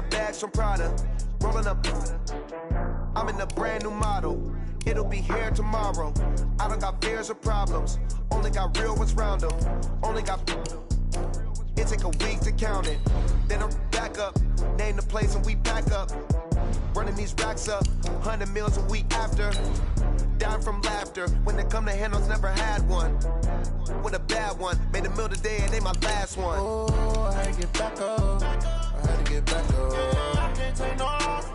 got bags from Prada, rolling up. I'm in a brand new model. It'll be here tomorrow. I don't got fears or problems. Only got real ones round them. Only got. It take a week to count it. Then I'm back up. Name the place and we back up. Running these racks up. 100 meals a week after. Dying from laughter. When it come to handles, never had one. With a bad one. Made a meal today and they my last one. Oh, I had to get back up. I had to get back up. I can't take no loss.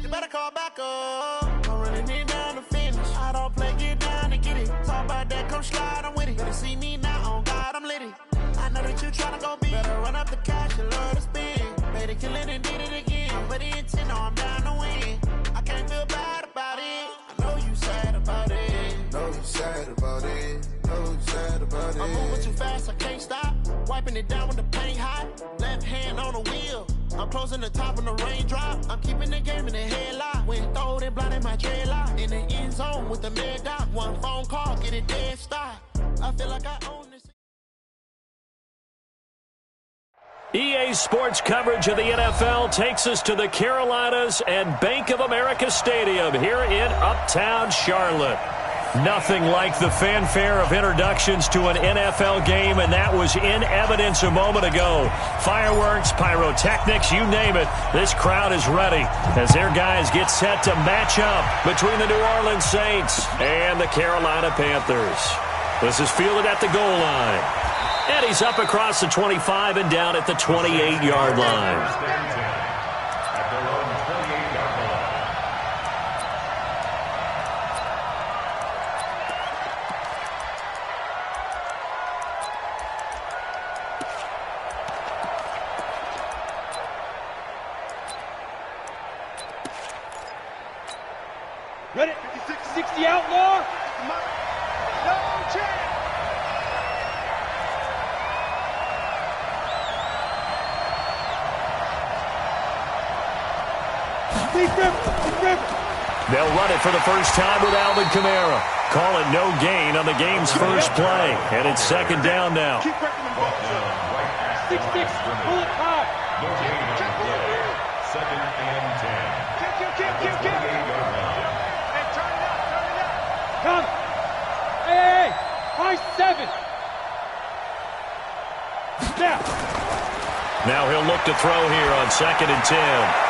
You better call back up. I'm running it down to finish. I don't play, get down to get it. Talk about that, come slide, I'm with it. Better see me now, on God, I'm litty. I know that you tryna go big. Better run up the cash, you love to spend. Made it, kill it, and did it again. I'm ready intent, no, I'm down to win. I can't feel bad about it. I know you sad about it. Know you sad about it. Know you sad about it. I'm moving too fast, I can't stop. Wiping it down with the paint hot. Left hand on the wheel. I'm closing the top on the raindrop. I'm keeping the game in the headlock. When throwed and blinded my dreadlock. In the end zone with the mad dot. One phone call, get it dead stop. I feel like I own this. EA Sports coverage of the NFL takes us to the Carolinas and Bank of America Stadium here in Uptown Charlotte. Nothing like the fanfare of introductions to an NFL game, and that was in evidence a moment ago. Fireworks, pyrotechnics, you name it. This crowd is ready as their guys get set to match up between the New Orleans Saints and the Carolina Panthers. This is fielded at the goal line. And he's up across the 25 and down at the 28-yard line. Ready? 60 outlaw. No chance. They'll run it for the first time with Alvin Kamara. Call it no gain on the game's first play. And it's second down now. 6-6. Pull it high. Second and 10. Kick. And turn it up. Come. Hey. High 7. Snap. Now he'll look to throw here on second and 10.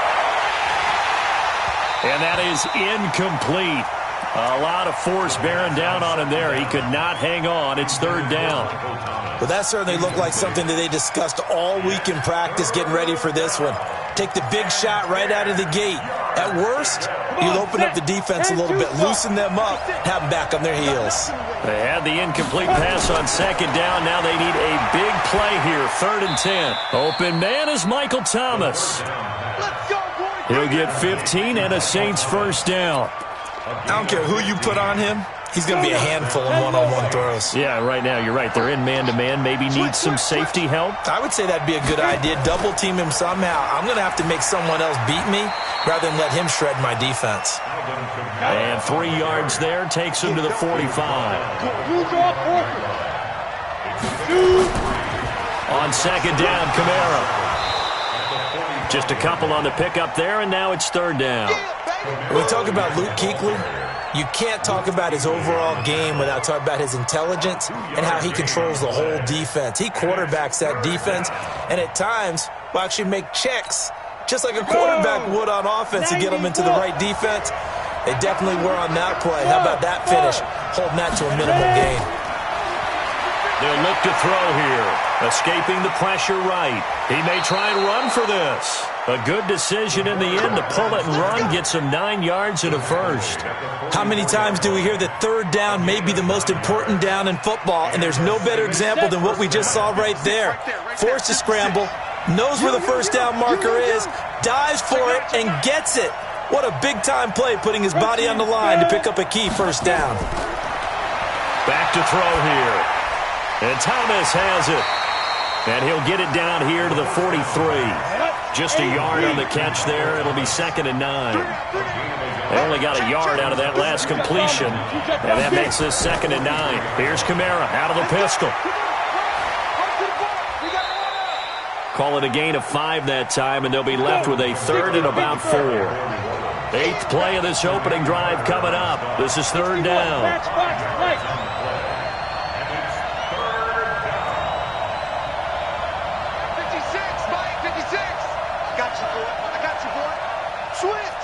And that is incomplete. A lot of force bearing down on him there. He could not hang on. It's third down. Well, that certainly looked like something that they discussed all week in practice getting ready for this one. Take the big shot right out of the gate. At worst, you'll open up the defense a little bit, loosen them up, have them back on their heels. They had the incomplete pass on second down. Now they need a big play here, third and 10. Open man is Michael Thomas. He'll get 15 and a Saints first down. I don't care who you put on him. He's going to be a handful in one-on-one throws. Yeah, right now, you're right. They're in man-to-man. Maybe need some safety help. I would say that'd be a good idea. Double team him somehow. I'm going to have to make someone else beat me rather than let him shred my defense. And 3 yards there takes him to the 45. On second down, Kamara. Just a couple on the pickup there, and now it's third down. When we talk about Luke Kuechly, you can't talk about his overall game without talking about his intelligence and how he controls the whole defense. He quarterbacks that defense, and at times will actually make checks, just like a quarterback would on offense to get them into the right defense. They definitely were on that play. How about that finish, holding that to a minimal gain? They'll look to throw here, escaping the pressure right. He may try and run for this. A good decision in the end to pull it and run, gets him 9 yards and a first. How many times do we hear that third down may be the most important down in football, and there's no better example than what we just saw right there. Forced to scramble, knows where the first down marker is, dives for it, and gets it. What a big-time play, putting his body on the line to pick up a key first down. Back to throw here. And Thomas has it. And he'll get it down here to the 43. Just a yard on the catch there. It'll be second and 9. They only got a yard out of that last completion. And that makes this second and 9. Here's Kamara out of the pistol. Call it a gain of 5 that time, and they'll be left with a 3rd and about 4. 8th play of this opening drive coming up. This is 3rd down. Match, right. 56, Mike, 56. I got you, boy. Switch.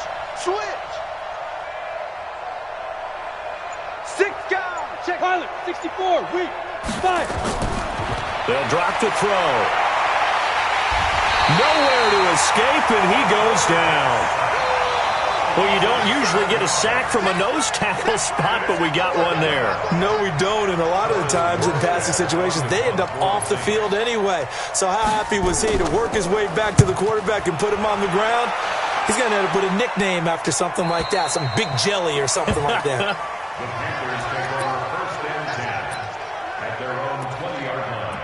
6 down. Check pilot, 64, weak, 5. They'll drop the throw. Nowhere to escape, and he goes down. Well, you don't usually get a sack from a nose tackle spot, but we got one there. No, we don't, and a lot of the times in passing situations, they end up off the field anyway. So how happy was he to work his way back to the quarterback and put him on the ground? He's going to have to put a nickname after something like that, some Big Jelly or something like that. The Panthers take over 1st and 10 at their own 20-yard line.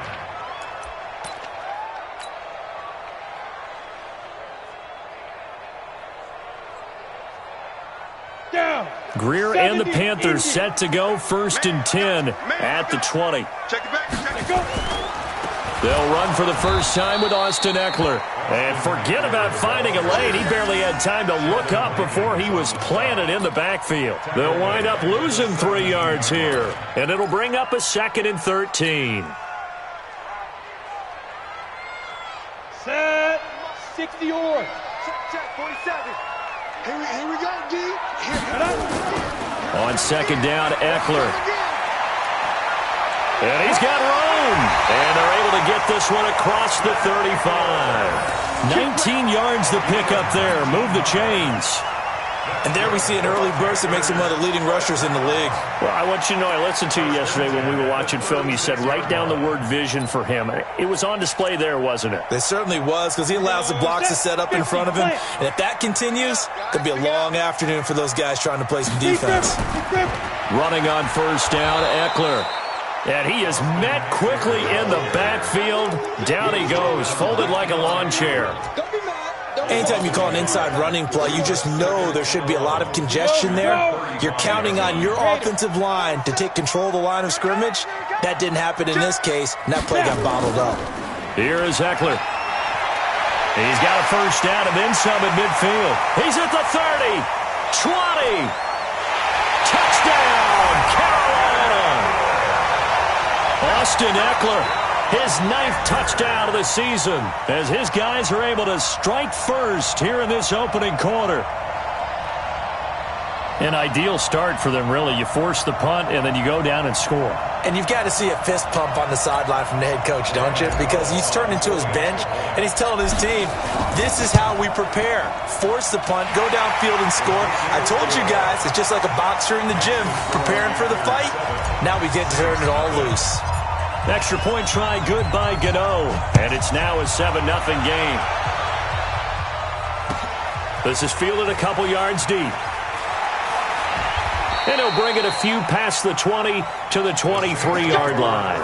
Down. Greer and the Panthers set to go 1st and 10 at the 20. Check it back. They'll run for the first time with Austin Eckler. And forget about finding a lane. He barely had time to look up before he was planted in the backfield. They'll wind up losing 3 yards here. And it'll bring up a 2nd and 13. Set. 60 yards. Check, 47. Here we go, D. On 2nd down, Eckler. And he's got room. And they're able to get this one across the 35. 19 yards to pick up there. Move the chains. And there we see an early burst that makes him one of the leading rushers in the league. Well, I want you to know, I listened to you yesterday when we were watching film. You said write down the word vision for him. It was on display there, wasn't it? It certainly was, because he allows the blocks to set up in front of him. And if that continues, it could be a long afternoon for those guys trying to play some defense. Running on 1st down, Eckler. And he is met quickly in the backfield. Down he goes, folded like a lawn chair. Anytime you call an inside running play, you just know there should be a lot of congestion there. You're counting on your offensive line to take control of the line of scrimmage. That didn't happen in this case, and that play got bottled up. Here is Eckler. He's got a first down and then some at midfield. He's at the 30, 20. Touchdown, Carolina. Austin Eckler. His 9th touchdown of the season as his guys are able to strike first here in this opening quarter. An ideal start for them, really. You force the punt, and then you go down and score. And you've got to see a fist pump on the sideline from the head coach, don't you? Because he's turned into his bench, and he's telling his team, this is how we prepare. Force the punt, go downfield and score. I told you guys, it's just like a boxer in the gym preparing for the fight. Now we get to turn it all loose. Extra point try good by Gano, and it's now a 7-0 game. This is fielded a couple yards deep. And he'll bring it a few past the 20 to the 23-yard line.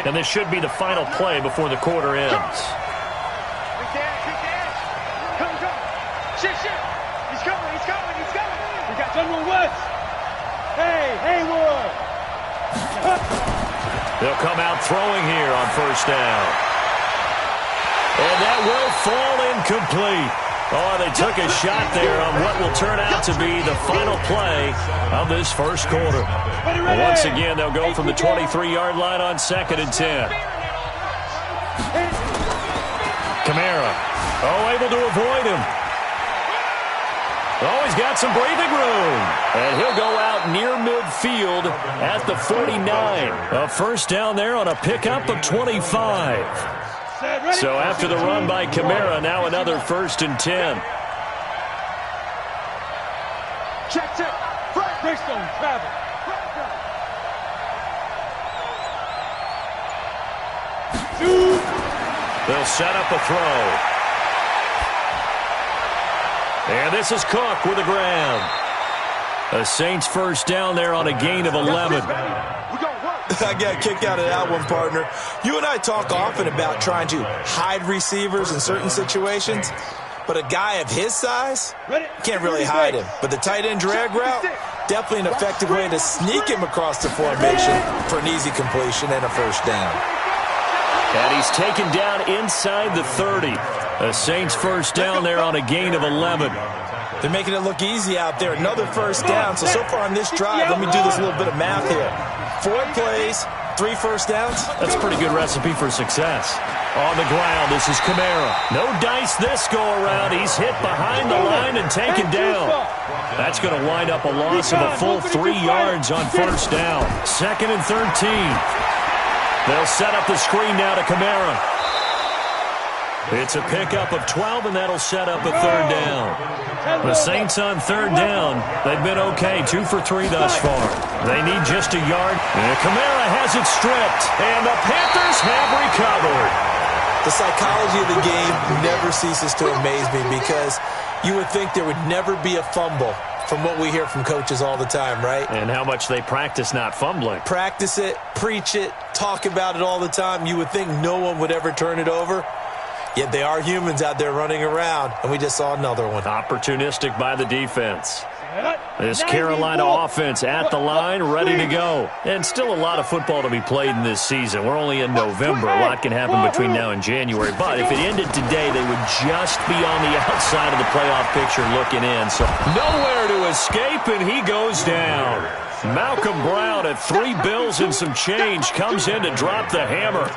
And this should be the final play before the quarter ends. General West. Hey, Haywood. They'll come out throwing here on 1st down. And that will fall incomplete. Oh, they took a shot there on what will turn out to be the final play of this first quarter. Once again, they'll go from the 23-yard line on 2nd and 10. Kamara. Oh, able to avoid him. Oh, he's got some breathing room. And he'll go out near midfield at the 49. A first down there on a pickup of 25. So after the run by Kamara, now another 1st and 10. Check. Breakstone, travel. They'll set up a throw. And this is Cook with the ground. A Saints first down there on a gain of 11. I got a kick out of that one, partner. You and I talk often about trying to hide receivers in certain situations, but a guy of his size can't really hide him. But the tight end drag route, Definitely an effective way to sneak him across the formation for an easy completion and a first down. And he's taken down inside the 30. The Saints first down there on a gain of 11. They're making it look easy out there. Another first down. So far on this drive, let me do this little bit of math here. 4 plays, 3 first downs. That's a pretty good recipe for success. On the ground, this is Kamara. No dice this go-around. He's hit behind the line and taken down. That's going to wind up a loss of a full 3 yards on first down. 2nd and 13. They'll set up the screen now to Kamara. It's a pickup of 12, and that'll set up a 3rd down. The Saints on 3rd down. They've been okay, 2 for 3 thus far. They need just a yard. And Kamara has it stripped, and the Panthers have recovered. The psychology of the game never ceases to amaze me because you would think there would never be a fumble from what we hear from coaches all the time, right? And how much they practice not fumbling. Practice it, preach it, talk about it all the time. You would think no one would ever turn it over. Yet they are humans out there running around, and we just saw another one. Opportunistic by the defense. This Carolina offense at the line, ready to go. And still a lot of football to be played in this season. We're only in November. A lot can happen between now and January. But if it ended today, they would just be on the outside of the playoff picture looking in. So nowhere to escape, and he goes down. Malcolm Brown at 3 bills and some change comes in to drop the hammer.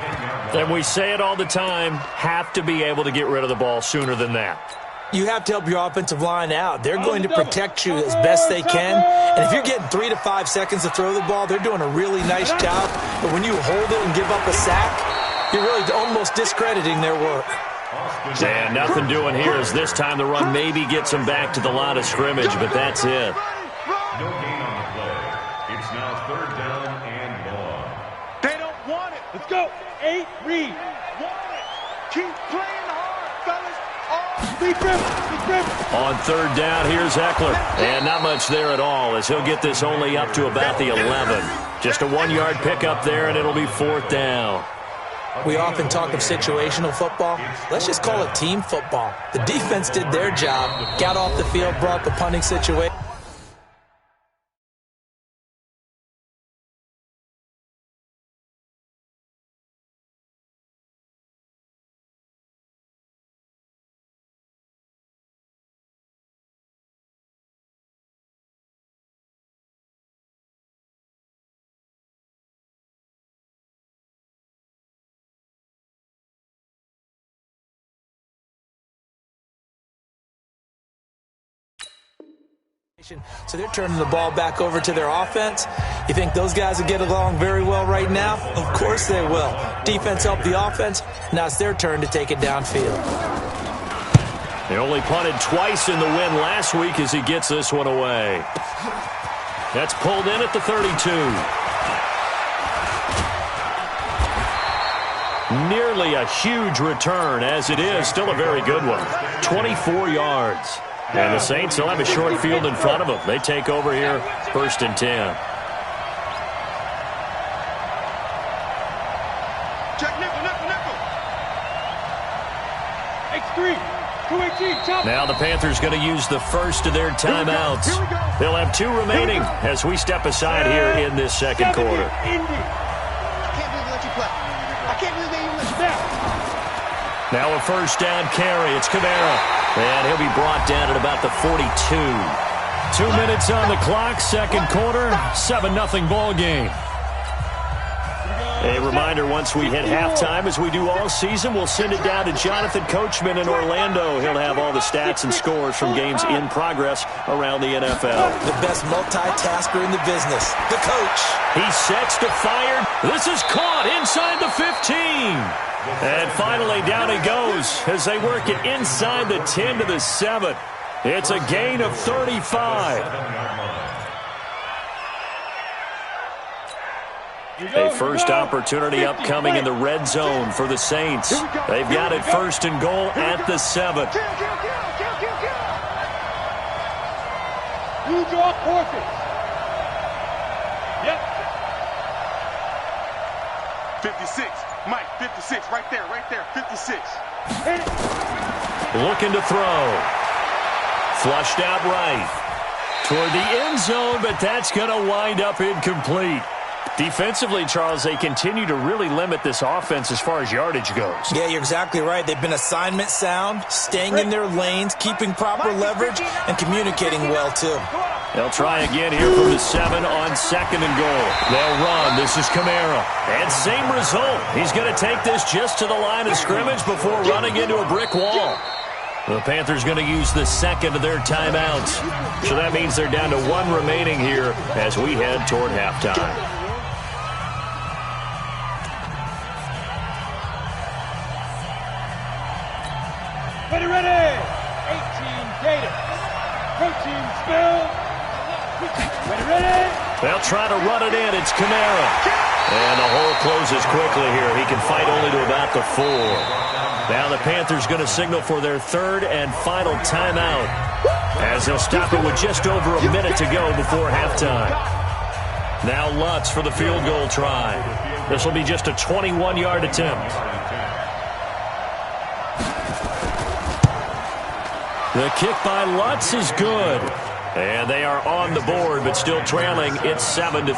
And we say it all the time, have to be able to get rid of the ball sooner than that. You have to help your offensive line out. They're going to protect you as best they can. And if you're getting 3 to 5 seconds to throw the ball, they're doing a really nice job. But when you hold it and give up a sack, you're really almost discrediting their work. And nothing doing here as this time the run maybe gets them back to the line of scrimmage, but that's it. No gain on the play. It's now 3rd down and long. They don't want it. Let's go. 8, read. Want it. Keep playing hard, fellas. On 3rd down, here's Eckler. And not much there at all as he'll get this only up to about the 11. Just a 1-yard pickup there, and it'll be 4th down. We often talk of situational football. Let's just call it team football. The defense did their job, got off the field, brought the punting situation. So they're turning the ball back over to their offense. You think those guys will get along very well right now? Of course they will. Defense helped the offense. Now it's their turn to take it downfield. They only punted twice in the win last week as he gets this one away. That's pulled in at the 32. Nearly a huge return as it is. Still a very good one. 24 yards. And the Saints will have a short field in front of them. They take over here, 1st and 10. Check nickel. X3, 218, chop. Now the Panthers going to use the first of their timeouts. They'll have 2 remaining as we step aside here in this 2nd quarter. I can't believe they let you play. I can't believe they even let you down. Now a 1st down carry. It's Kamara. And he'll be brought down at about the 42. 2 minutes on the clock, 2nd quarter, 7-0 ball game. A reminder, once we hit halftime, as we do all season, we'll send it down to Jonathan Coachman in Orlando. He'll have all the stats and scores from games in progress around the NFL. The best multitasker in the business, the coach. He sets to fire. This is caught inside the 15. And finally, down he goes as they work it inside the 10 to the 7. It's a gain of 35. A first opportunity upcoming in the red zone for the Saints. They've got it 1st and goal at the 7. You draw horses. Yep. 56. Mike, 56, right there, 56. Looking to throw. Flushed out right. toward the end zone, but that's going to wind up incomplete. Defensively, Charles, they continue to really limit this offense as far as yardage goes. Yeah, you're exactly right. They've been assignment sound, staying in their lanes, keeping proper leverage, and communicating well, too. They'll try again here from the 7 on 2nd and goal. They'll run. This is Kamara. And same result. He's going to take this just to the line of scrimmage before running into a brick wall. The Panthers going to use the second of their timeouts. So that means they're down to 1 remaining here as we head toward halftime. Ready. 18 data. Protein spill. Ready. They'll try to run it in. It's Kamara. And the hole closes quickly here. He can fight only to about the 4. Now the Panthers going to signal for their 3rd and final timeout as they'll stop it with just over a minute to go before halftime. Now Lutz for the field goal try. This will be just a 21-yard attempt. The kick by Lutz is good. And they are on the board, but still trailing. It's 7-3.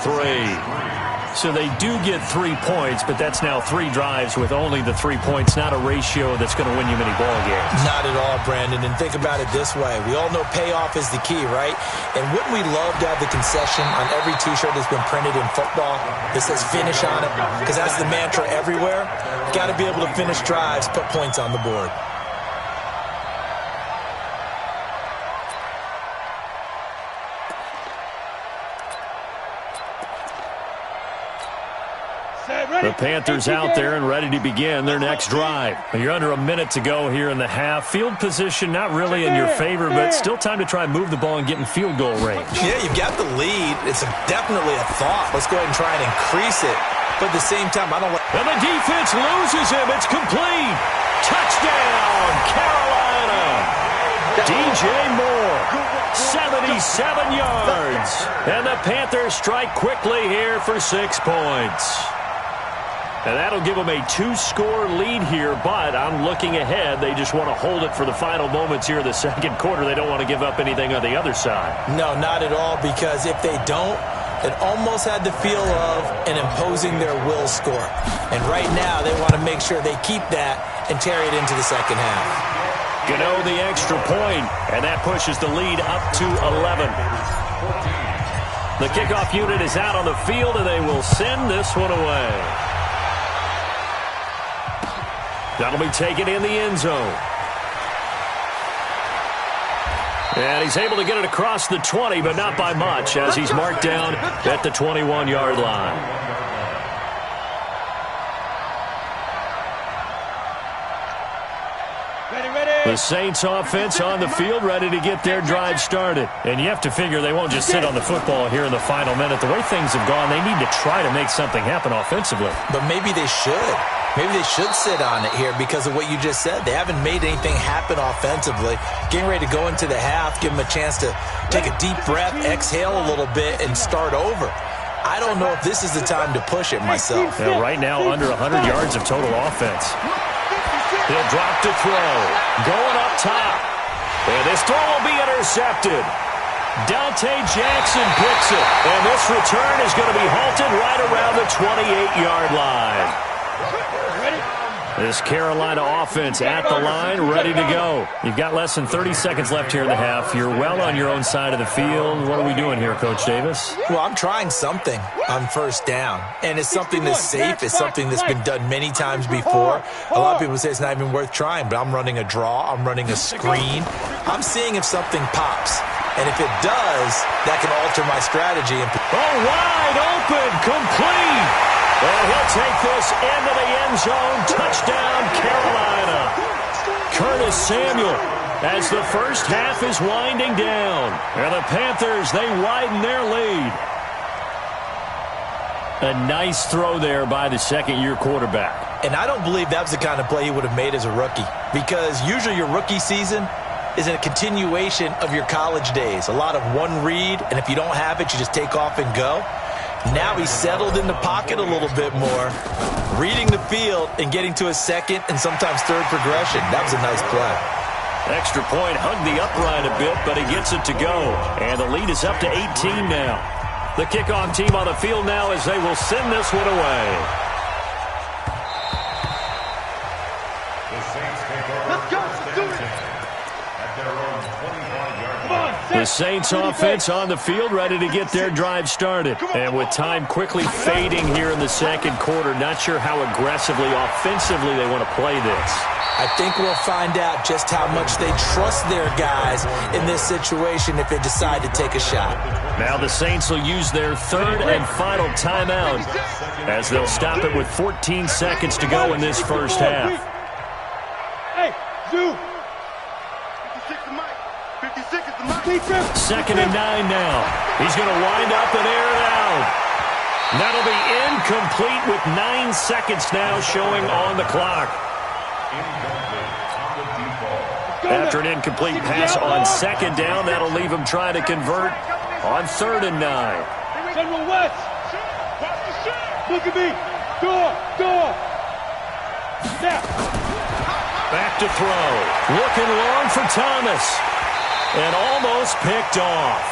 So they do get 3 points, but that's now 3 drives with only the 3 points, not a ratio that's going to win you many ball games. Not at all, Brandon. And think about it this way. We all know payoff is the key, right? And wouldn't we love to have the concession on every T-shirt that's been printed in football that says finish on it? Because that's the mantra everywhere. Got to be able to finish drives, put points on the board. The Panthers out there and ready to begin their next drive. You're under a minute to go here in the half. Field position not really in your favor, but still time to try and move the ball and get in field goal range. Yeah, you've got the lead. It's definitely a thought. Let's go ahead and try and increase it. But at the same time, I don't want... And the defense loses him. It's complete. Touchdown, Carolina. DJ Moore, 77 yards. And the Panthers strike quickly here for 6 points. And that'll give them a 2-score lead here, but I'm looking ahead. They just want to hold it for the final moments here in the second quarter. They don't want to give up anything on the other side. No, not at all, because if they don't, it almost had the feel of an imposing their will score. And right now, they want to make sure they keep that and carry it into the second half. Gano the extra point, and that pushes the lead up to 11. The kickoff unit is out on the field, and they will send this one away. That'll be taken in the end zone. And he's able to get it across the 20, but not by much, as he's marked down at the 21-yard line. The Saints offense on the field, ready to get their drive started. And you have to figure they won't just sit on the football here in the final minute. The way things have gone, they need to try to make something happen offensively. But maybe they should. Maybe they should sit on it here because of what you just said. They haven't made anything happen offensively. Getting ready to go into the half, give them a chance to take a deep breath, exhale a little bit, and start over. I don't know if this is the time to push it myself. Yeah, right now, under 100 yards of total offense. He'll drop to throw. Going up top. And this throw will be intercepted. Dante Jackson picks it. And this return is going to be halted right around the 28-yard line. This Carolina offense at the line, ready to go. You've got less than 30 seconds left here in the half. You're well on your own side of the field. What are we doing here, Coach Davis? Well, I'm trying something on first down, and it's something that's safe. It's something that's been done many times before. A lot of people say it's not even worth trying, but I'm running a draw. I'm running a screen. I'm seeing if something pops. And if it does, that can alter my strategy. Wide open, complete. And he'll take this into the end zone. Touchdown, Carolina. Curtis Samuel, as the first half is winding down. And the Panthers, they widen their lead. A nice throw there by the second-year quarterback. And I don't believe that was the kind of play he would have made as a rookie. Because usually your rookie season is a continuation of your college days. A lot of one read, and if you don't have it, you just take off and go. Now he's settled in the pocket a little bit more, reading the field and getting to a second and sometimes third progression. That was a nice play. Extra point, hugged the upright a bit, but he gets it to go. And the lead is up to 18 now. The kickoff team on the field now as they will send this one away. Let's go. Let's do it. At their own 25-yard line. The Saints offense on the field, ready to get their drive started. And with time quickly fading here in the second quarter, not sure how aggressively, offensively they want to play this. I think we'll find out just how much they trust their guys in this situation if they decide to take a shot. Now the Saints will use their third and final timeout as they'll stop it with 14 seconds to go in this first half. Hey, Zoo. 56 is Mike. 56 is the Mike. Second and 9 now. He's going to wind up and air it out. That'll be incomplete with 9 seconds now showing on the clock. After an incomplete pass on second down, that'll leave him trying to convert on third and 9. General West. Look at me. Door. Now. Back to throw. Looking long for Thomas. And almost picked off.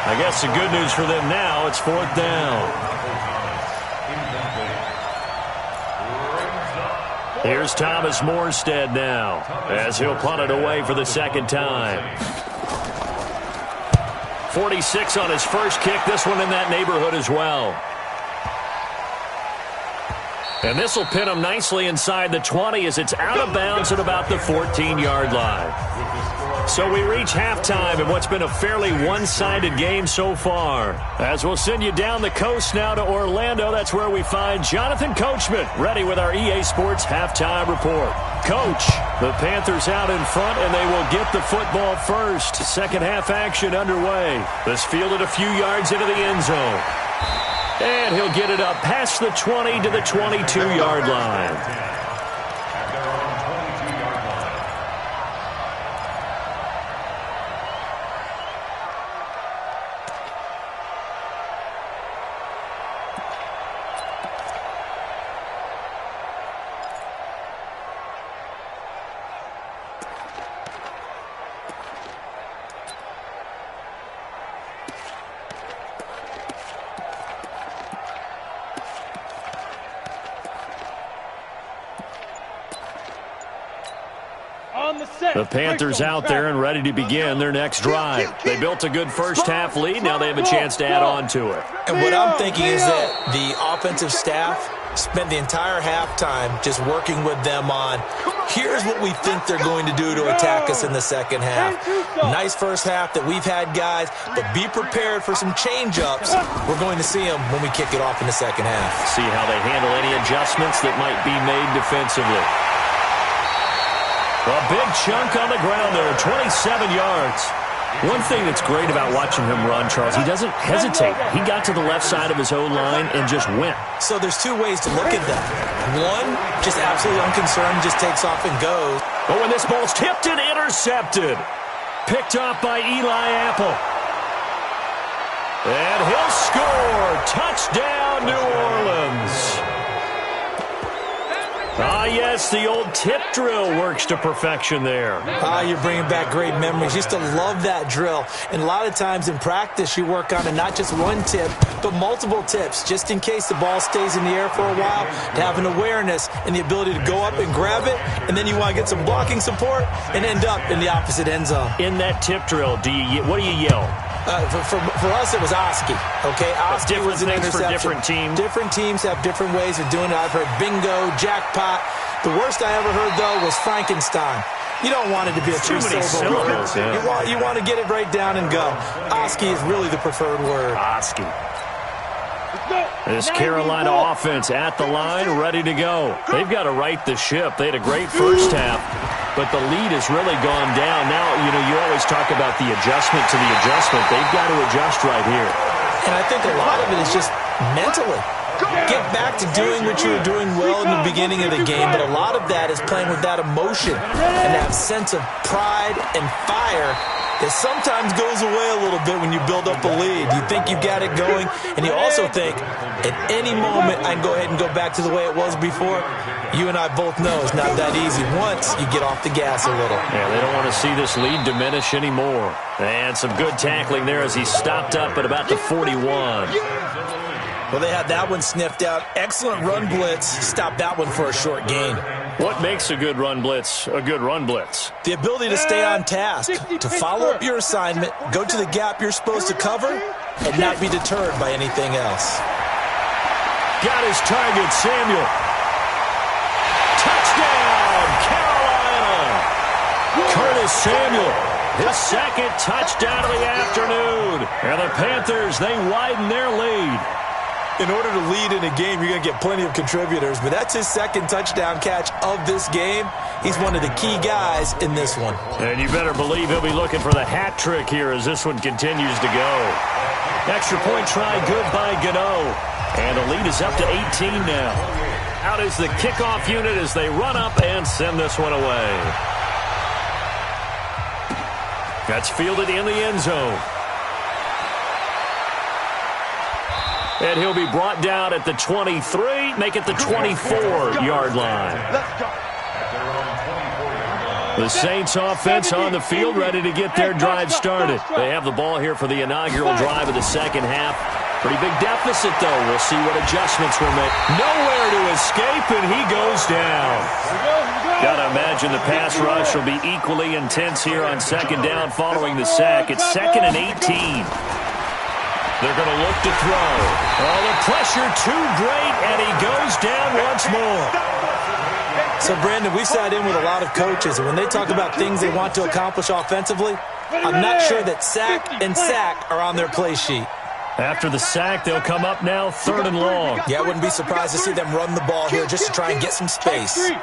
I guess the good news for them now, it's fourth down. Here's Thomas Morstead now as he'll punt it away for the second time. 46 on his first kick. This one in that neighborhood as well. And this will pin him nicely inside the 20 as it's out of bounds at about the 14-yard line. So we reach halftime in what's been a fairly one-sided game so far. As we'll send you down the coast now to Orlando, that's where we find Jonathan Coachman ready with our EA Sports halftime report. Coach, the Panthers out in front, and they will get the football first. Second half action underway. This fielded a few yards into the end zone. And he'll get it up past the 20 to the 22-yard line. The Panthers out there and ready to begin their next drive. They built a good first half lead. Now they have a chance to add on to it. And what I'm thinking is that the offensive staff spent the entire halftime just working with them on, here's what we think they're going to do to attack us in the second half. Nice first half that we've had, guys, but be prepared for some change-ups. We're going to see them when we kick it off in the second half. See how they handle any adjustments that might be made defensively. A big chunk on the ground there, 27 yards. One thing that's great about watching him run, Charles, he doesn't hesitate. He got to the left side of his O-line and just went. So there's two ways to look at that. One, just absolutely unconcerned, just takes off and goes. Oh, and this ball's tipped and intercepted. Picked off by Eli Apple. And he'll score. Touchdown, New Orleans. Ah, yes, the old tip drill works to perfection there. Ah, you're bringing back great memories. Used to love that drill. And a lot of times in practice, you work on it, not just one tip, but multiple tips, just in case the ball stays in the air for a while, to have an awareness and the ability to go up and grab it, and then you want to get some blocking support and end up in the opposite end zone. In that tip drill, what do you yell? For us, it was Oski. Okay, Oski was an interception. For different teams. Different teams have different ways of doing it. I've heard bingo, jackpot. The worst I ever heard, though, was Frankenstein. You don't want it to be a two-syllable word. Yeah. You want to get it right down and go. Oski is really the preferred word. Oski. This Carolina offense at the line, ready to go. They've got to right the ship. They had a great first half, but the lead has really gone down. Now, you always talk about the adjustment to the adjustment. They've got to adjust right here. And I think a lot of it is just mentally. get back to doing what you were doing well in the beginning of the game, but a lot of that is playing with that emotion and that sense of pride and fire that sometimes goes away a little bit when you build up a lead. You think you've got it going, and you also think, at any moment, I can go ahead and go back to the way it was before. You and I both know it's not that easy once you get off the gas a little. Yeah, they don't want to see this lead diminish anymore. And some good tackling there as he stopped up at about the 41. Well, they had that one sniffed out. Excellent run blitz. Stopped that one for a short gain. What makes a good run blitz a good run blitz? The ability to stay on task, to follow up your assignment, go to the gap you're supposed to cover, and not be deterred by anything else. Got his target, Samuel. Touchdown, Carolina! Curtis Samuel, his second touchdown of the afternoon. And the Panthers, they widen their lead. In order to lead in a game, you're going to get plenty of contributors, but that's his second touchdown catch of this game. He's one of the key guys in this one. And you better believe he'll be looking for the hat trick here as this one continues to go. Extra point try, good by Gano. And the lead is up to 18 now. Out is the kickoff unit as they run up and send this one away. That's fielded in the end zone. And he'll be brought down at the 23, make it the 24-yard line. The Saints offense on the field, ready to get their drive started. They have the ball here for the inaugural drive of the second half. Pretty big deficit, though. We'll see what adjustments were made. Nowhere to escape, and he goes down. Got to imagine the pass rush will be equally intense here on second down following the sack. It's 2nd and 18. They're going to look to throw. Oh, the pressure too great, and he goes down once more. So, Brandon, we've sat in with a lot of coaches, and when they talk about things they want to accomplish offensively, I'm not sure that sack and sack are on their play sheet. After the sack, they'll come up now 3rd and long. Yeah, I wouldn't be surprised to see them run the ball here just to try and get some space. And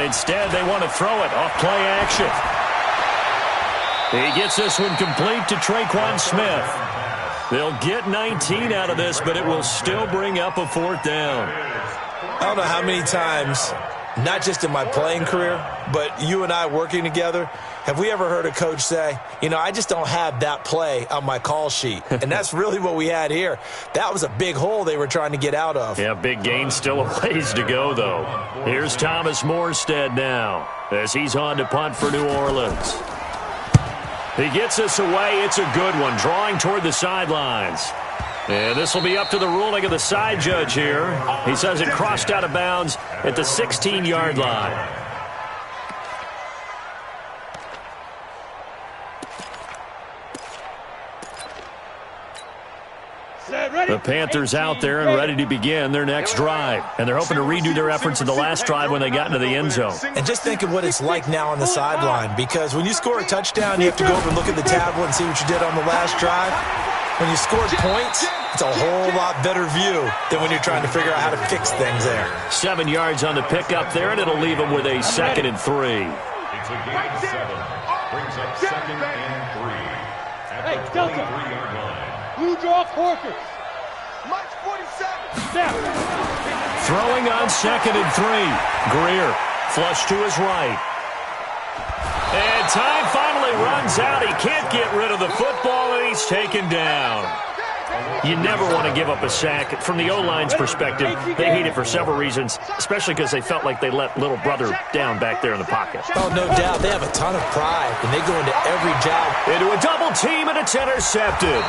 instead, they want to throw it off play action. He gets this one complete to Traquan Smith. They'll get 19 out of this, but it will still bring up a 4th down. I don't know how many times, not just in my playing career, but you and I working together, have we ever heard a coach say, you know, I just don't have that play on my call sheet. And that's really what we had here. That was a big hole they were trying to get out of. Yeah, big gain, still a ways to go, though. Here's Thomas Morstead now as he's on to punt for New Orleans. He gets this away. It's a good one, drawing toward the sidelines. And this will be up to the ruling of the side judge here. He says it crossed out of bounds at the 16-yard line. The Panthers out there and ready to begin their next drive. And they're hoping to redo their efforts in the last drive when they got into the end zone. And just think of what it's like now on the sideline, because when you score a touchdown, you have to go over and look at the tablet and see what you did on the last drive. When you scored points, it's a whole lot better view than when you're trying to figure out how to fix things there. 7 yards on the pickup there, and it'll leave them with a 2nd and 3. It's a gain of 7. Brings up 2nd and 3. At the 23-yard line. Blue draw Corkers. March 47. Snap. Throwing on 2nd and 3. Greer, flush to his right. And time finally runs out. He can't get rid of the football, and he's taken down. You never want to give up a sack. From the O-line's perspective, they hate it for several reasons, especially because they felt like they let little brother down back there in the pocket. Oh, no doubt. They have a ton of pride, and they go into every job. Into a double team, and it's intercepted.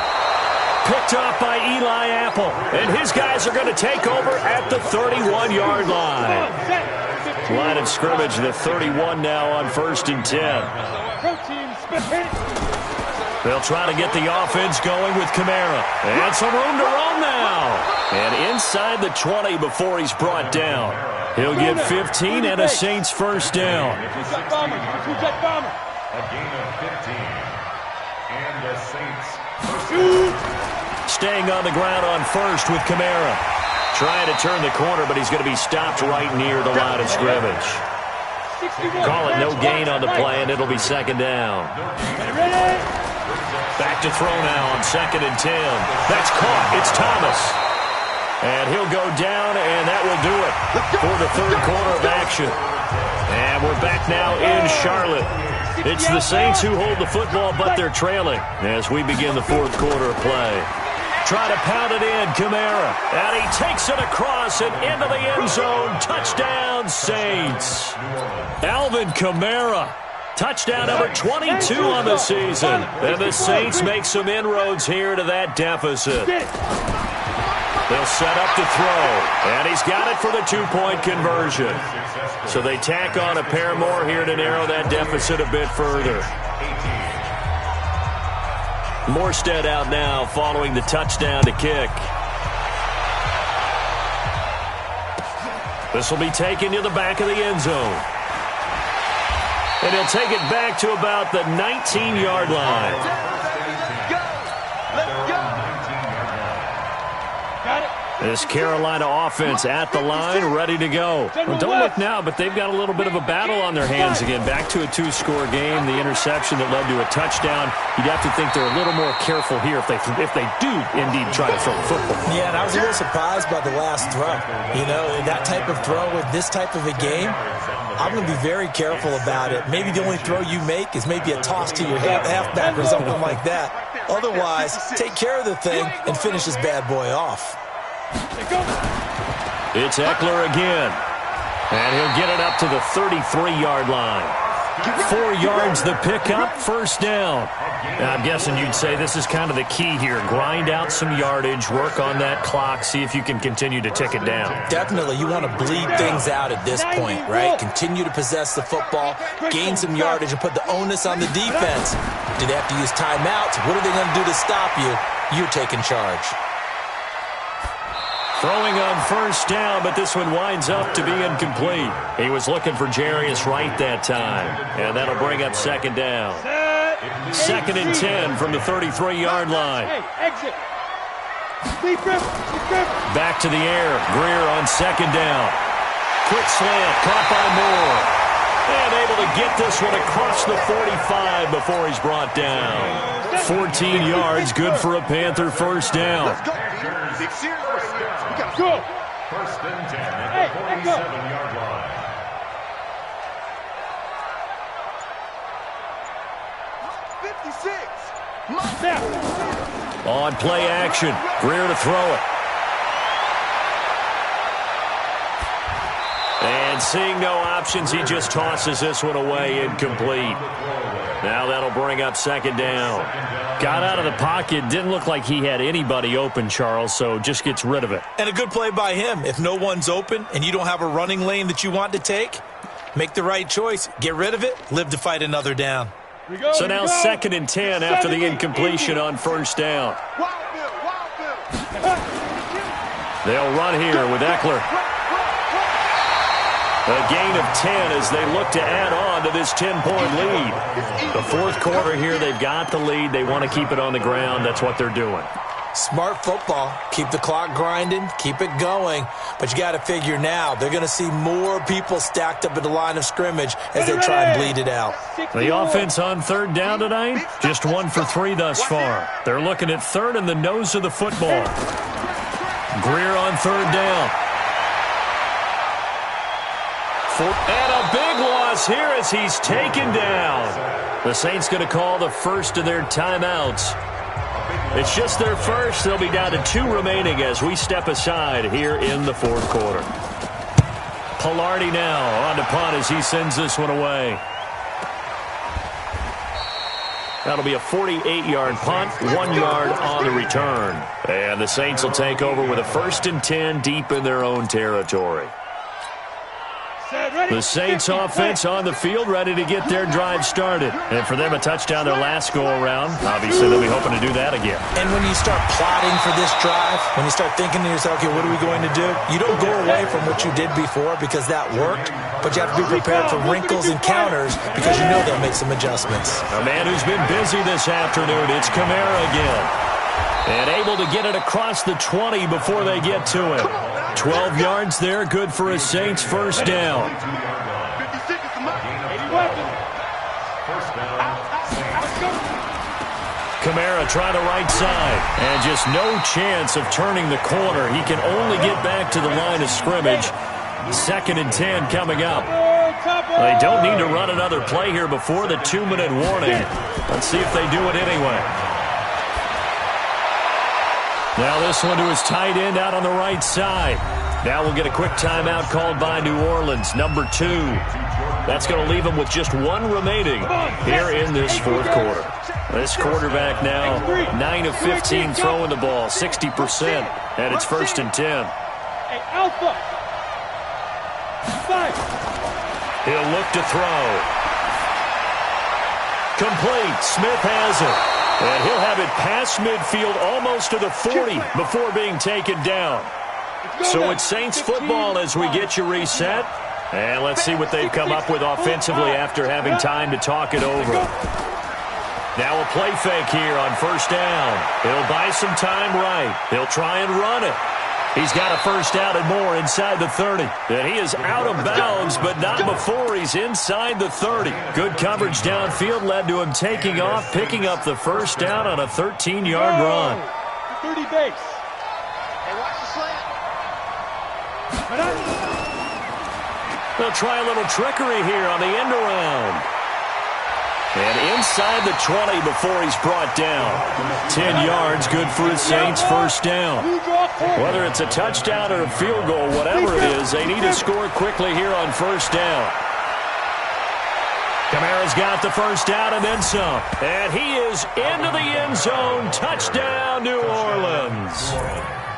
Picked off by Eli Apple, and his guys are going to take over at the 31-yard line. Line of scrimmage, the 31 now on 1st and 10. They'll try to get the offense going with Kamara. And some room to roam now. And inside the 20 before he's brought down. He'll get 15 and a Saints first down. A gain of 15. And the Saints first down. Staying on the ground on 1st with Kamara. Trying to turn the corner, but he's going to be stopped right near the line of scrimmage. Call it no gain on the play, and it'll be 2nd down. Back to throw now on 2nd and 10. That's caught. It's Thomas. And he'll go down, and that will do it for the third quarter of action. And we're back now in Charlotte. It's the Saints who hold the football, but they're trailing as we begin the fourth quarter of play. Try to pound it in, Kamara. And he takes it across and into the end zone. Touchdown, Saints. Alvin Kamara. Touchdown number 22 on the season. And the Saints make some inroads here to that deficit. They'll set up to throw. And he's got it for the two-point conversion. So they tack on a pair more here to narrow that deficit a bit further. Morstead out now following the touchdown to kick. This will be taken to the back of the end zone. And he'll take it back to about the 19-yard line. This Carolina offense at the line, ready to go. Well, don't look now, but they've got a little bit of a battle on their hands again. Back to a two-score game, the interception that led to a touchdown. You'd have to think they're a little more careful here if they do indeed try to throw the football. Yeah, and I was a little surprised by the last throw. You know, that type of throw with this type of a game, I'm going to be very careful about it. Maybe the only throw you make is maybe a toss to your halfback or something like that. Otherwise, take care of the thing and finish this bad boy off. It's Eckler again. And he'll get it up to the 33-yard line. 4 yards the pickup, first down. Now, I'm guessing you'd say this is kind of the key here. Grind out some yardage, work on that clock, see if you can continue to tick it down. Definitely. You want to bleed things out at this point, right? Continue to possess the football, gain some yardage, and put the onus on the defense. Do they have to use timeouts? What are they going to do to stop you? You're taking charge. Throwing on first down, but this one winds up to be incomplete. He was looking for Jarius Wright that time, and that'll bring up second down. 2nd and 10 from the 33-yard line. Back to the air. Greer on second down. Quick slant, caught by Moore. And able to get this one across the 45 before he's brought down. 14 yards, good for a Panther first down. Go. First and 10 at the 47-yard line. On play action, Greer to throw it. And seeing no options, he just tosses this one away, incomplete. Now that'll bring up second down. Got out of the pocket, didn't look like he had anybody open, Charles, so just gets rid of it. And a good play by him. If no one's open and you don't have a running lane that you want to take, make the right choice. Get rid of it, live to fight another down. So now 2nd and 10 after the incompletion on first down. They'll run here with Eckler. A gain of 10 as they look to add on to this 10-point lead. The fourth quarter here, they've got the lead. They want to keep it on the ground. That's what they're doing. Smart football. Keep the clock grinding. Keep it going. But you got to figure now, they're going to see more people stacked up at the line of scrimmage as they try and bleed it out. The offense on third down tonight, just 1 for 3 thus far. They're looking at third in the nose of the football. Greer on third down. And a big loss here as he's taken down. The Saints going to call the first of their timeouts. It's just their first. They'll be down to 2 remaining as we step aside here in the fourth quarter. Pilardi now on to punt as he sends this one away. That'll be a 48-yard punt, 1 yard on the return. And the Saints will take over with a 1st and 10 deep in their own territory. The Saints offense on the field, ready to get their drive started. And for them, a touchdown their last go-around. Obviously, they'll be hoping to do that again. And when you start plotting for this drive, when you start thinking to yourself, okay, what are we going to do? You don't go away from what you did before because that worked, but you have to be prepared for wrinkles and counters because you know they'll make some adjustments. A man who's been busy this afternoon, it's Kamara again. And able to get it across the 20 before they get to him. 12 yards there, good for a Saints first down. Kamara trying the right side. And just no chance of turning the corner. He can only get back to the line of scrimmage. 2nd and 10 coming up. They don't need to run another play here before the 2-minute warning. Let's see if they do it anyway. Now this one to his tight end out on the right side. Now we'll get a quick timeout called by New Orleans, number 2. That's going to leave them with just 1 remaining here in this 4th quarter. This quarterback now 9 of 15 throwing the ball, 60%, and it's 1st and 10. Hey, Alpha. 5. He'll look to throw. Complete. Smith has it. And he'll have it past midfield almost to the 40 before being taken down. So it's Saints football as we get you reset. And let's see what they've come up with offensively after having time to talk it over. Now a play fake here on 1st down. He'll buy some time right. He'll try and run it. He's got a 1st down and more inside the 30. And he is out of bounds, but not before he's inside the 30. Good coverage downfield led to him taking off, picking up the 1st down on a 13-yard run. 30 base. Hey, watch the slant. They'll try a little trickery here on the end around. And inside the 20 before he's brought down. 10 yards, good for his Saints' 1st down. Whether it's a touchdown or a field goal, whatever it is, they need to score quickly here on 1st down. Kamara's got the 1st down and then some. And he is into the end zone. Touchdown, New Orleans.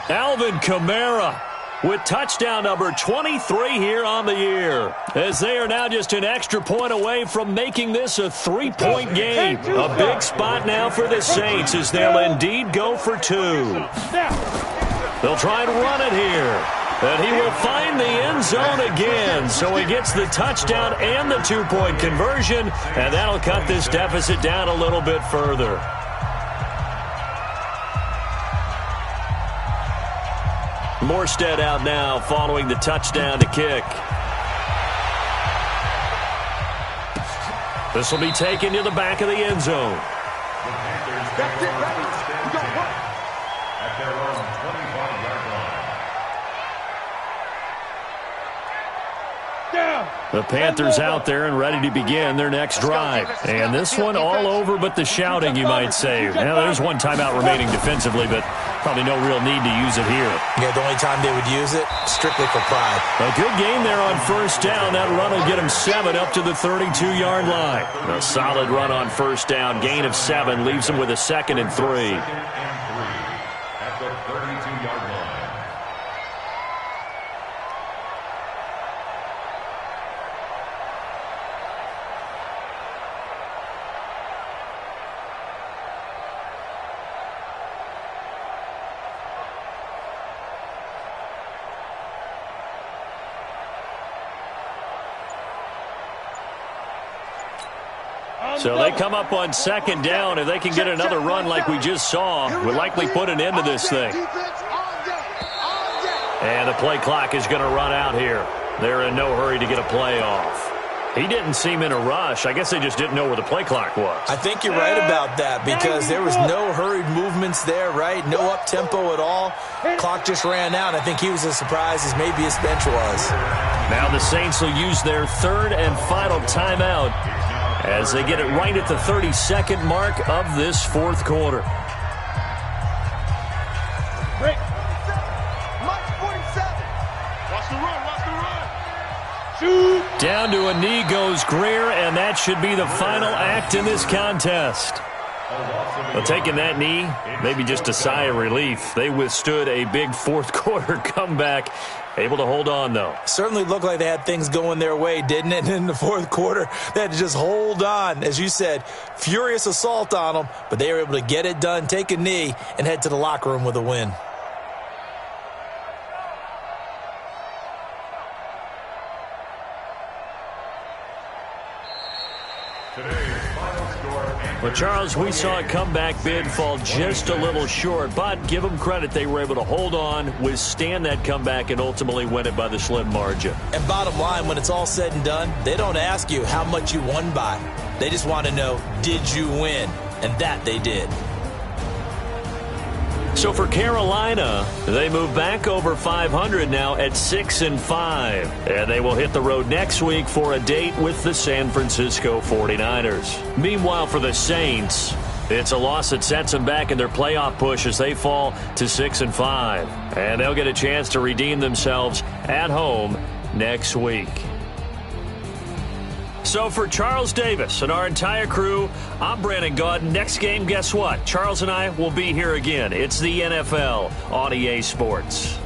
Alvin Kamara with touchdown number 23 here on the year, as they are now just an extra point away from making this a 3-point game. A big spot now for the Saints as they'll indeed go for 2. They'll try and run it here, and he will find the end zone again, so he gets the touchdown and the 2-point conversion, and that'll cut this deficit down a little bit further. Morstead out now following the touchdown to kick. This will be taken to the back of the end zone. That's it, baby. We got one. At their own 25-yard line. Down. The Panthers out there and ready to begin their next drive. And this one all over but the shouting, you might say. Now, there's one timeout remaining defensively, but probably no real need to use it here. Yeah, the only time they would use it, strictly for pride. A good game there on 1st down. That run will get him 7 up to the 32-yard line. A solid run on 1st down. Gain of 7 leaves him with a 2nd and 3. At the 32-yard line. So they come up on 2nd down. If they can get another run like we just saw, we'll likely put an end to this thing. And the play clock is going to run out here. They're in no hurry to get a play off. He didn't seem in a rush. I guess they just didn't know where the play clock was. I think you're right about that because there was no hurried movements there, right? No up-tempo at all. Clock just ran out. I think he was as surprised as maybe his bench was. Now the Saints will use their 3rd and final timeout as they get it right at the 32nd mark of this 4th quarter. Break. Mike 47. Watch the run. Watch the run. Shoot. Down to a knee goes Greer, and that should be the final act in this contest. Well, taking that knee, maybe just a sigh of relief. They withstood a big 4th quarter comeback. Able to hold on, though. Certainly looked like they had things going their way, didn't it? In the 4th quarter, they had to just hold on. As you said, furious assault on them, but they were able to get it done, take a knee, and head to the locker room with a win. Well, Charles, we saw a comeback bid fall just a little short, but give them credit. They were able to hold on, withstand that comeback, and ultimately win it by the slim margin. And bottom line, when it's all said and done, they don't ask you how much you won by. They just want to know, did you win? And that they did. So for Carolina, they move back over 500 now at 6-5. And they will hit the road next week for a date with the San Francisco 49ers. Meanwhile, for the Saints, it's a loss that sets them back in their playoff push as they fall to 6-5. And they'll get a chance to redeem themselves at home next week. So for Charles Davis and our entire crew, I'm Brandon Gaudin. Next game, guess what? Charles and I will be here again. It's the NFL on EA Sports.